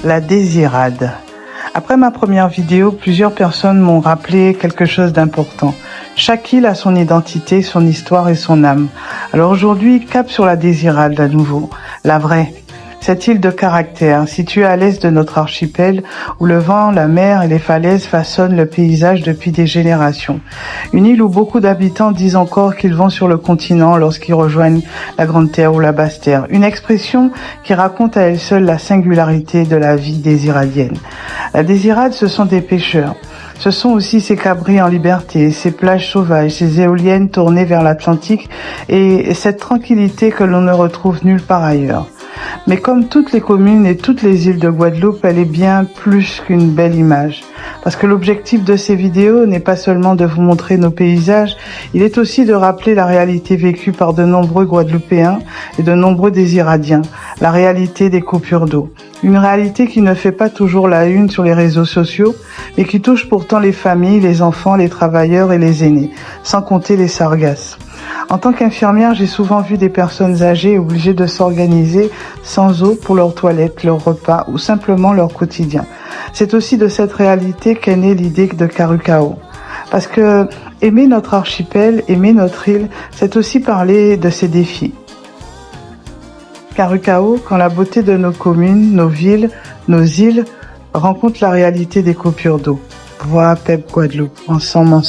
la désirade. Après ma première vidéo, plusieurs personnes m'ont rappelé quelque chose d'important. Chaque île a son identité, son histoire et son âme. Alors aujourd'hui, cap sur la désirade à nouveau, la vraie. Cette île de caractère, située à l'est de notre archipel, où le vent, la mer et les falaises façonnent le paysage depuis des générations. Une île où beaucoup d'habitants disent encore qu'ils vont sur le continent lorsqu'ils rejoignent la Grande Terre ou la Basse Terre. Une expression qui raconte à elle seule la singularité de la vie désiradienne. La désirade, ce sont des pêcheurs. Ce sont aussi ces cabris en liberté, ces plages sauvages, ces éoliennes tournées vers l'Atlantique et cette tranquillité que l'on ne retrouve nulle part ailleurs. Mais comme toutes les communes et toutes les îles de Guadeloupe, elle est bien plus qu'une belle image. Parce que l'objectif de ces vidéos n'est pas seulement de vous montrer nos paysages, il est aussi de rappeler la réalité vécue par de nombreux Guadeloupéens et de nombreux Désiradiens, la réalité des coupures d'eau. Une réalité qui ne fait pas toujours la une sur les réseaux sociaux, mais qui touche pourtant les familles, les enfants, les travailleurs et les aînés, sans compter les sargasses. En tant qu'infirmière, j'ai souvent vu des personnes âgées obligées de s'organiser sans eau pour leurs toilettes, leurs repas ou simplement leur quotidien. C'est aussi de cette réalité qu'est née l'idée de Carukao. Parce que aimer notre archipel, aimer notre île, c'est aussi parler de ses défis. Carukao, quand la beauté de nos communes, nos villes, nos îles rencontre la réalité des coupures d'eau. Voix PEP Guadeloupe, ensemble.